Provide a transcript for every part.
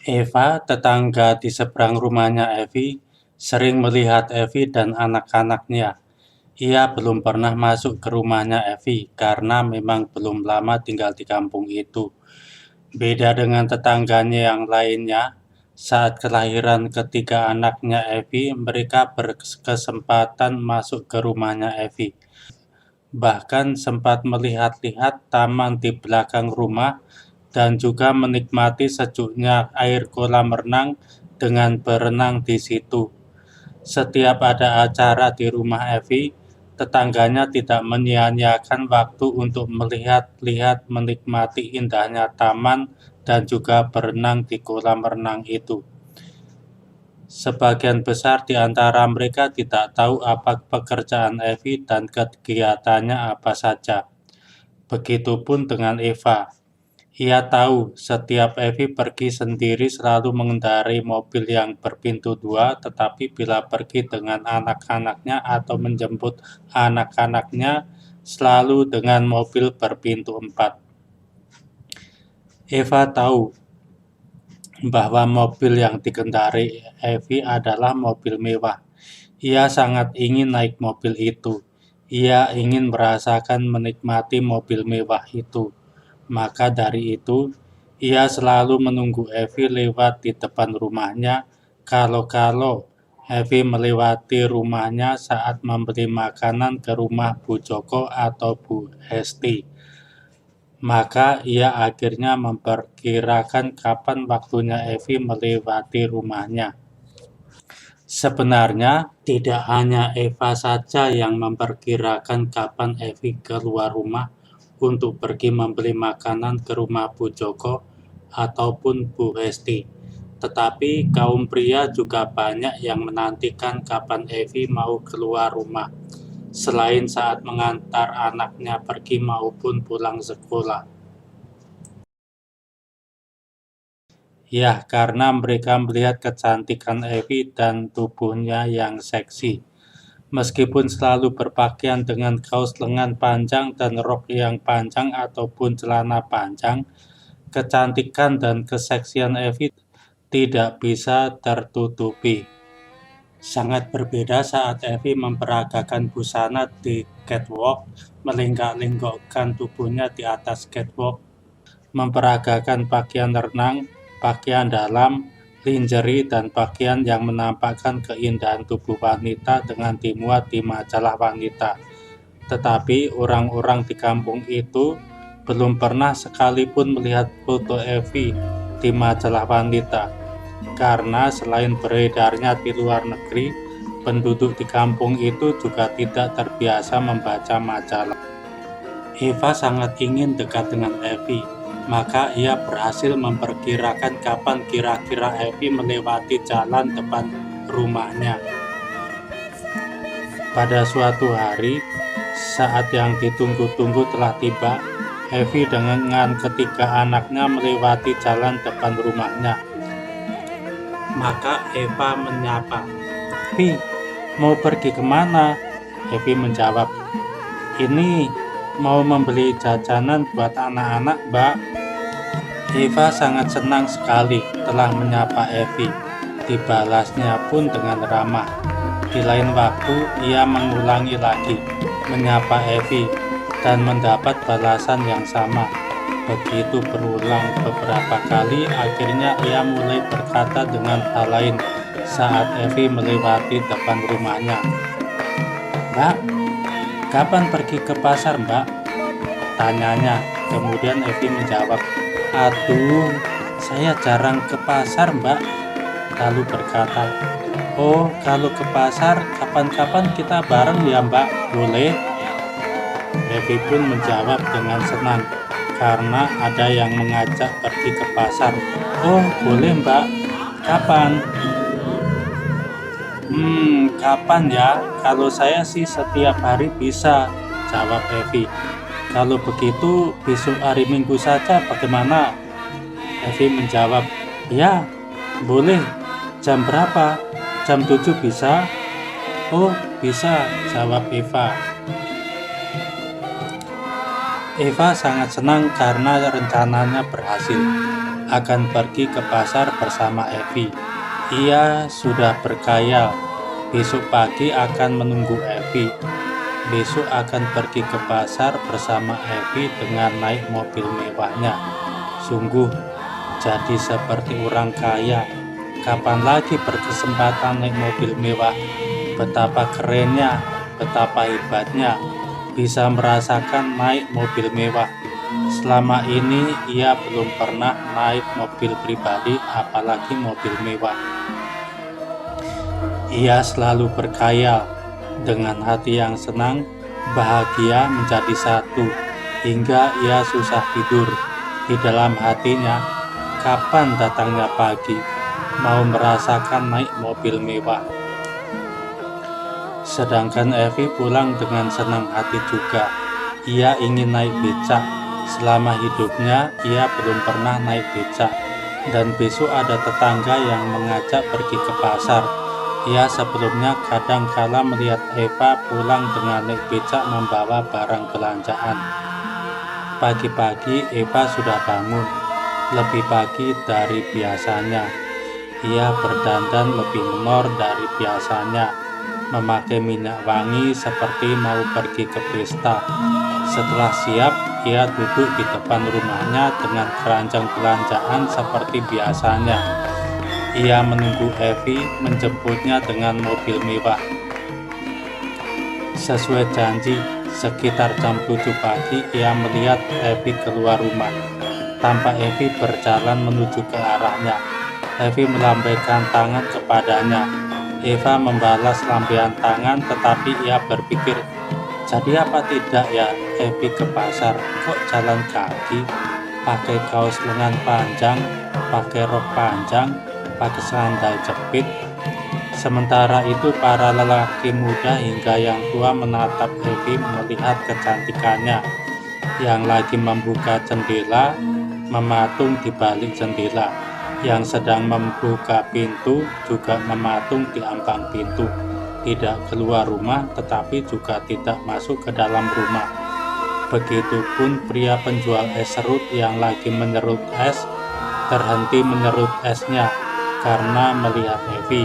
Eva, tetangga di seberang rumahnya Evi, sering melihat Evi dan anak-anaknya. Ia belum pernah masuk ke rumahnya Evi karena memang belum lama tinggal di kampung itu. Beda dengan tetangganya yang lainnya, saat kelahiran ketiga anaknya Evi, mereka berkesempatan masuk ke rumahnya Evi. Bahkan sempat melihat-lihat taman di belakang rumah dan juga menikmati sejuknya air kolam renang dengan berenang di situ. Setiap ada acara di rumah Evi, tetangganya tidak menyia-nyiakan waktu untuk melihat-lihat menikmati indahnya taman dan juga berenang di kolam renang itu. Sebagian besar di antara mereka tidak tahu apa pekerjaan Evi dan kegiatannya apa saja. Begitupun dengan Eva. Ia tahu setiap Evi pergi sendiri selalu mengendarai mobil yang berpintu dua, tetapi bila pergi dengan anak-anaknya atau menjemput anak-anaknya selalu dengan mobil berpintu empat. Eva tahu bahwa mobil yang dikendarai Evi adalah mobil mewah. Ia sangat ingin naik mobil itu. Ia ingin merasakan menikmati mobil mewah itu. Maka dari itu, ia selalu menunggu Evi lewat di depan rumahnya. Kalau-kalau Evi melewati rumahnya saat membeli makanan ke rumah Bu Joko atau Bu Hesti, maka ia akhirnya memperkirakan kapan waktunya Evi melewati rumahnya. Sebenarnya, tidak hanya Eva saja yang memperkirakan kapan Evi keluar rumah untuk pergi membeli makanan ke rumah Bu Joko ataupun Bu Hesti. Tetapi kaum pria juga banyak yang menantikan kapan Evi mau keluar rumah, selain saat mengantar anaknya pergi maupun pulang sekolah. Ya, karena mereka melihat kecantikan Evi dan tubuhnya yang seksi. Meskipun selalu berpakaian dengan kaos lengan panjang dan rok yang panjang ataupun celana panjang, kecantikan dan keseksian Evi tidak bisa tertutupi. Sangat berbeda saat Evi memperagakan busana di catwalk, melenggak-lenggokkan tubuhnya di atas catwalk, memperagakan pakaian renang, pakaian dalam, lingerie, dan pakaian yang menampakkan keindahan tubuh wanita dengan dimuat di majalah wanita. Tetapi orang-orang di kampung itu belum pernah sekalipun melihat foto Evi di majalah wanita. Karena selain beredarnya di luar negeri, penduduk di kampung itu juga tidak terbiasa membaca majalah. Eva sangat ingin dekat dengan Evi, maka ia berhasil memperkirakan kapan kira-kira Evi melewati jalan depan rumahnya. Pada suatu hari, saat yang ditunggu-tunggu telah tiba, Evi dengan ketiga anaknya melewati jalan depan rumahnya. Maka Eva menyapa, "Vi, mau pergi kemana?" Evi menjawab, "Ini mau membeli jajanan buat anak-anak, Mbak." Eva sangat senang sekali telah menyapa Evi. Dibalasnya pun dengan ramah. Di lain waktu, ia mengulangi lagi menyapa Evi dan mendapat balasan yang sama. Begitu berulang beberapa kali, akhirnya ia mulai berkata dengan hal lain saat Evi melewati depan rumahnya. "Mbak, kapan pergi ke pasar, Mbak?" tanyanya. Kemudian Evi menjawab, "Aduh, saya jarang ke pasar, Mbak." Lalu berkata, "Oh, kalau ke pasar, kapan-kapan kita bareng ya, Mbak? Boleh?" Evi pun menjawab dengan senang, karena ada yang mengajak pergi ke pasar. "Oh, boleh, Mbak. Kapan?" Kapan ya? Kalau saya sih setiap hari bisa," jawab Evi. "Kalau begitu, besok hari Minggu saja bagaimana?" Evi menjawab, "Ya, boleh. Jam berapa? Jam 7 bisa?" "Oh, bisa," jawab Eva. Eva sangat senang karena rencananya berhasil. akan pergi ke pasar bersama Evi. Ia sudah berkhayal, besok pagi akan menunggu Evi. Besok akan pergi ke pasar bersama Evi dengan naik mobil mewahnya. Sungguh, jadi seperti orang kaya. Kapan lagi berkesempatan naik mobil mewah? Betapa kerennya, betapa hebatnya, bisa merasakan naik mobil mewah. Selama ini ia belum pernah naik mobil pribadi, apalagi mobil mewah. Ia selalu berkhayal, dengan hati yang senang, bahagia menjadi satu, hingga ia susah tidur. Di dalam hatinya, kapan datangnya pagi, mau merasakan naik mobil mewah. Sedangkan Evi pulang dengan senang hati juga. Ia ingin naik becak. Selama hidupnya, ia belum pernah naik becak. Dan besok ada tetangga yang mengajak pergi ke pasar. Ia sebelumnya kadang-kala melihat Eva pulang dengan naik becak membawa barang belanjaan. Pagi-pagi Eva sudah bangun, lebih pagi dari biasanya. Ia berdandan lebih menor dari biasanya, memakai minyak wangi seperti mau pergi ke pesta. Setelah siap, ia duduk di depan rumahnya dengan keranjang belanjaan seperti biasanya. Ia menunggu Evi menjemputnya dengan mobil mewah. Sesuai janji, sekitar jam 7 pagi ia melihat Evi keluar rumah. Tampak Evi berjalan menuju ke arahnya. Evi melambaikan tangan kepadanya. Eva membalas lambaian tangan, tetapi ia berpikir, jadi apa tidak ya Evi ke pasar, kok jalan kaki, pakai kaos lengan panjang, pakai rok panjang, pakai sandal jepit. Sementara itu para lelaki muda hingga yang tua menatap Evi melihat kecantikannya, yang lagi membuka jendela, mematung di balik jendela, yang sedang membuka pintu juga mematung di ambang pintu. Tidak keluar rumah tetapi juga tidak masuk ke dalam rumah. Begitupun pria penjual es serut yang lagi menyerut es, terhenti menyerut esnya karena melihat Evi.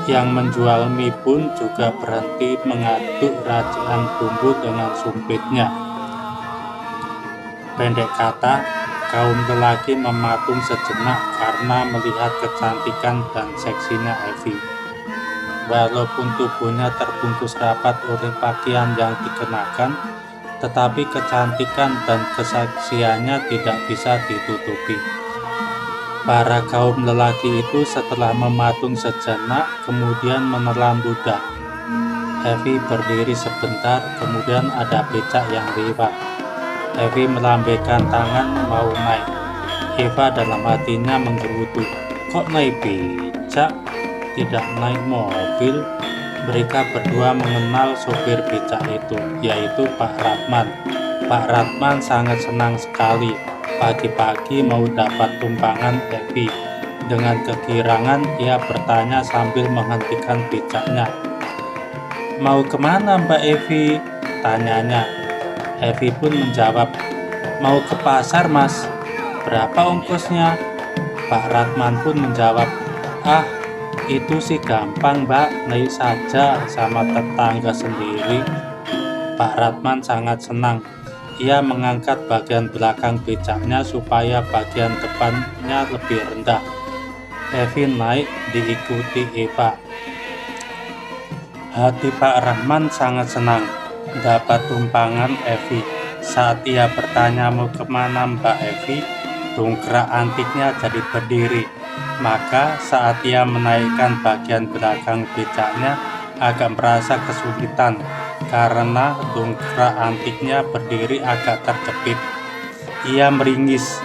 Yang menjual mie pun juga berhenti mengaduk racikan bumbu dengan sumpitnya. Pendek kata, kaum lelaki mematung sejenak karena melihat kecantikan dan seksinya Evi. Walaupun tubuhnya terbungkus rapat oleh pakaian yang dikenakan, tetapi kecantikan dan keseksiannya tidak bisa ditutupi. Para kaum lelaki itu setelah mematung sejenak, kemudian menelan ludah. Evi berdiri sebentar, kemudian ada becak yang lewat. Evi melambaikan tangan mau naik. Eva dalam hatinya menggerutu, kok naik becak, tidak naik mobil? Mereka berdua mengenal sopir becak itu, yaitu Pak Ratman. Pak Ratman sangat senang sekali. Pagi-pagi mau dapat tumpangan Evi. Dengan kegirangan ia bertanya sambil menghentikan becaknya. Mau kemana Mbak Evi? Tanyanya. Evi pun menjawab, mau ke pasar mas. Berapa ongkosnya? Pak Ratman pun menjawab, ah itu sih gampang mbak, naik saja sama tetangga sendiri. Pak Ratman sangat senang. Ia mengangkat bagian belakang becaknya supaya bagian depannya lebih rendah. Evi naik diikuti Eva. Hati Pak Rahman sangat senang dapat tumpangan Evi. Saat ia bertanya mau kemana Mbak Evi, dongkrak antiknya jadi berdiri. Maka saat ia menaikkan bagian belakang becaknya agak merasa kesulitan karena dongkrak antiknya berdiri agak terjepit. Ia meringis.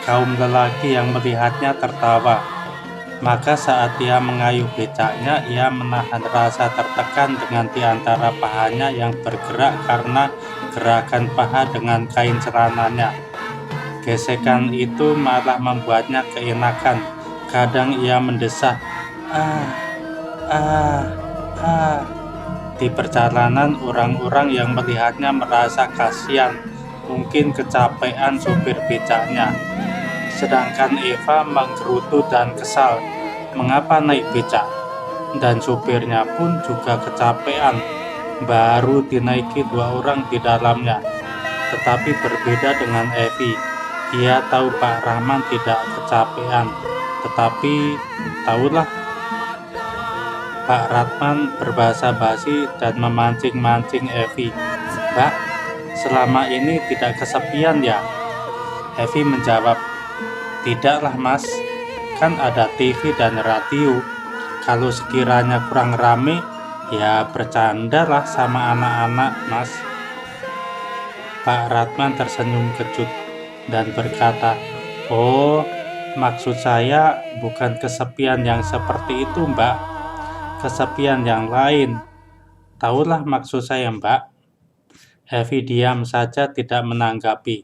Kaum lelaki yang melihatnya tertawa. Maka saat ia mengayuh becaknya, ia menahan rasa tertekan dengan di antara pahanya yang bergerak karena gerakan paha dengan kain celananya. Gesekan itu malah membuatnya keenakan. Kadang ia mendesah, Di perjalanan orang-orang yang melihatnya merasa kasihan, mungkin kecapean supir becaknya. Sedangkan Eva menggerutu dan kesal mengapa naik becak, dan supirnya pun juga kecapean. Baru dinaiki 2 orang di dalamnya. Tetapi berbeda dengan Evi. Dia tahu Pak Rahman tidak kecapean, tetapi tahulah Pak Rahman berbahasa basi dan memancing-mancing Evi. "Mbak, selama ini tidak kesepian ya?" Evi menjawab, "Tidaklah mas, kan ada TV dan radio. Kalau sekiranya kurang rame, ya bercandalah sama anak-anak mas." Pak Ratman tersenyum kecut dan berkata, "Oh, maksud saya bukan kesepian yang seperti itu mbak, kesepian yang lain. Tahulah maksud saya mbak." Evi diam saja tidak menanggapi.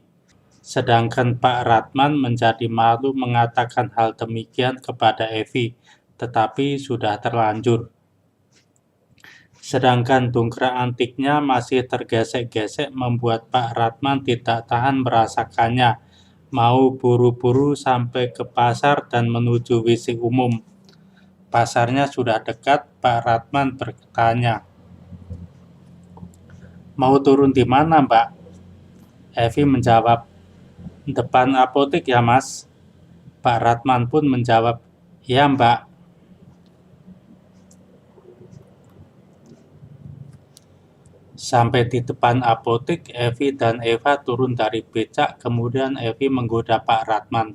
Sedangkan Pak Ratman menjadi malu mengatakan hal demikian kepada Evi, tetapi sudah terlanjur. Sedangkan dungkrak antiknya masih tergesek-gesek membuat Pak Ratman tidak tahan merasakannya. Mau buru-buru sampai ke pasar dan menuju WC umum. Pasarnya sudah dekat, Pak Ratman bertanya, "Mau turun di mana, Mbak?" Evi menjawab, "Depan apotek ya, Mas." Pak Ratman pun menjawab, "Ya, Mbak." Sampai di depan apotek, Evi dan Eva turun dari becak, kemudian Evi menggoda Pak Ratman.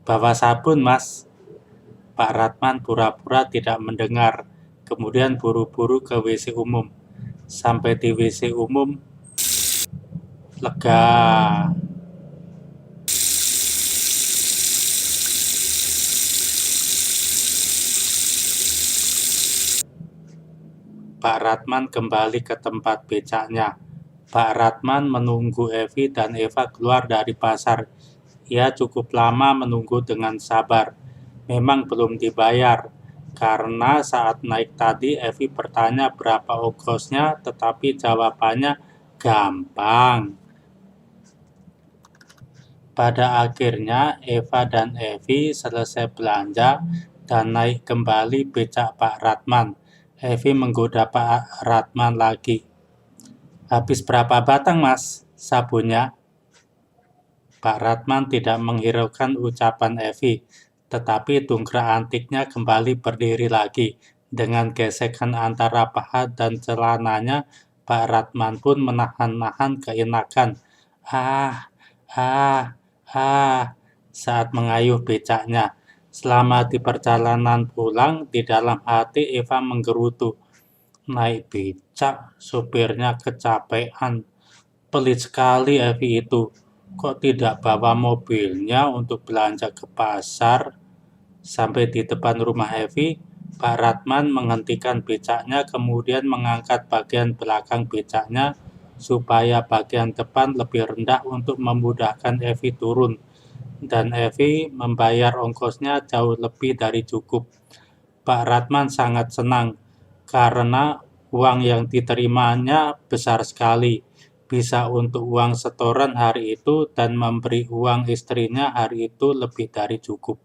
"Bawa sabun, Mas." Pak Ratman pura-pura tidak mendengar, kemudian buru-buru ke WC umum. Sampai di WC umum, lega. Pak Ratman kembali ke tempat becaknya. Pak Ratman menunggu Evi dan Eva keluar dari pasar. Ia cukup lama menunggu dengan sabar. Memang belum dibayar, karena saat naik tadi Evi bertanya berapa ongkosnya, tetapi jawabannya gampang. Pada akhirnya Eva dan Evi selesai belanja dan naik kembali becak Pak Ratman. Evi menggoda Pak Ratman lagi. "Habis berapa batang mas sabunnya?" Pak Ratman tidak menghiraukan ucapan Evi, tetapi dungkrak antiknya kembali berdiri lagi. Dengan gesekan antara paha dan celananya, Pak Ratman pun menahan-nahan keenakan. Ah, saat mengayuh becaknya. Selama di perjalanan pulang, di dalam hati Eva menggerutu. Naik becak, supirnya kecapean. Pelit sekali Evi itu. Kok tidak bawa mobilnya untuk belanja ke pasar? Sampai di depan rumah Evi, Pak Ratman menghentikan becaknya, kemudian mengangkat bagian belakang becaknya supaya bagian depan lebih rendah untuk memudahkan Evi turun. Dan Evi membayar ongkosnya jauh lebih dari cukup. Pak Ratman sangat senang karena uang yang diterimanya besar sekali, bisa untuk uang setoran hari itu dan memberi uang istrinya hari itu lebih dari cukup.